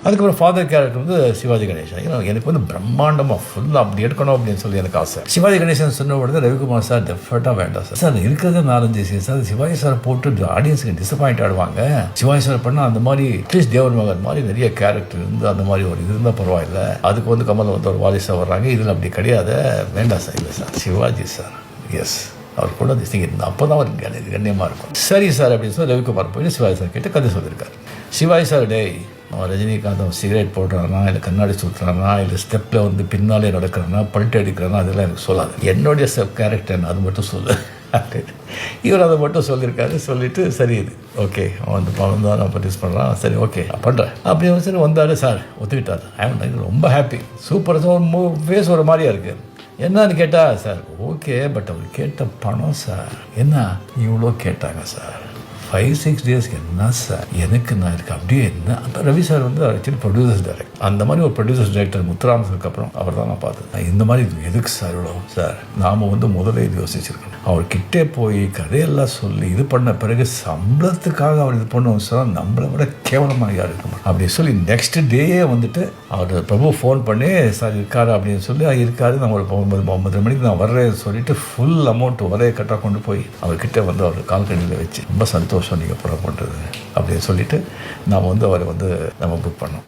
அதுக்கப்புறம் father character வந்து சிவாஜி கணேசன். எனக்கு வந்து பிரம்மாண்டமாக ஃபுல்லாக அப்படி எடுக்கணும் அப்படின்னு சொல்லி எனக்கு ஆசை. சிவாஜி கணேசன் சொன்ன உடனே ரவிக்குமார் சார் டெஃபினட்டாக வேண்டாம் சார். சார் இருக்கிறது 4-5 சீன் சார். சிவாஜி சார் போட்டு ஆடியன்ஸுக்கு டிசப்பாயிண்ட் ஆடுவாங்க. சிவாஜி சார் பண்ணால் அந்த மாதிரி அட்லீஸ்ட் தேவன் மகன் மாதிரி நிறைய கேரக்டர் இருந்து அந்த மாதிரி ஒரு இது இருந்தால் பரவாயில்ல. அதுக்கு வந்து கமல் வந்து ஒரு வாரிசாக வர்றாங்க. இதில் அப்படி கிடையாது. வேண்டாம் சார். இல்லை சார், சிவாஜி சார் எஸ் அவர் கூட திசைங்க இருந்தால் அப்போ தான் அவருக்கு கண்ணியமாக இருக்கும். சரி சார் அப்படின்னு சொல்லி ரவிக்குமார் போயிட்டு சிவாஜி சார் கிட்ட கதை சொல்லியிருக்காரு. சிவாஜி சார் டேய் அவன் ரஜினிகாந்த் அவன் சிகரெட் போடுறானா, இல்லை கண்ணாடி சுற்றுறானா, இல்லை ஸ்டெப்பில் வந்து பின்னாலே நடக்கிறானா, பல்ட்டு அடிக்கிறானா, அதெல்லாம் எனக்கு சொல்லாது. என்னுடைய கேரக்டர் அது மட்டும் சொல்லு. இவர் அதை மட்டும் சொல்லியிருக்காரு. சொல்லிவிட்டு சரி இது ஓகே அவன் அந்த பணம் தான் நான் பர்ச்சேஸ் பண்ணுறான், சரி ஓகே பண்ணுறேன் அப்படின்னு சரி வந்தார் சார். ஒத்துக்கிட்டார். ஐ ரொம்ப ஹாப்பி. Super sir. ஃபேஸ் ஒரு மாதிரியா இருக்குது. என்னன்னு கேட்டால் சார் ஓகே பட் அவர் கேட்ட பணம் சார் என்ன இவ்வளோ கேட்டாங்க சார். 5-6 டேஸ்க்கு என்ன சார் எனக்கு நான் இருக்கு அப்படியே என்ன. அப்போ ரவி சார் வந்து ஆக்சுவலி ப்ரொடியூசர்ஸ் டைரக்டர். அந்த மாதிரி ஒரு ப்ரொடியூசர்ஸ் டைரக்டர் முத்துராமனுக்கு அப்புறம் அவர் தான் நான் பார்த்தேன். இந்த மாதிரி எதுக்கு சார் இவ்வளோ சார் நாம் வந்து முதல்ல இது யோசிச்சிருக்கோம். அவர்கிட்டே போய் கதையெல்லாம் சொல்லி இது பண்ண பிறகு சம்பளத்துக்காக அவர் இது பண்ணுவோம் சார். நம்மளை விட கேவலமாக யார் இருக்கும் அப்படி சொல்லி நெக்ஸ்ட் டேயே வந்துட்டு அவர் பிரபு ஃபோன் பண்ணி சார் இருக்காரு அப்படின்னு சொல்லி இருக்காரு. நான் ஒரு 9 மணிக்கு நான் வர்றேன்னு சொல்லிட்டு ஃபுல் அமௌண்ட் ஒரே கட்டாக கொண்டு போய் அவர்கிட்ட வந்து அவர் கால்கடியில் வச்சு ரொம்ப சந்தோஷம் நீங்கள் படம் பண்ணுறது அப்படின்னு சொல்லிட்டு நாம் வந்து அவரை வந்து நம்ம புக் பண்ணோம்.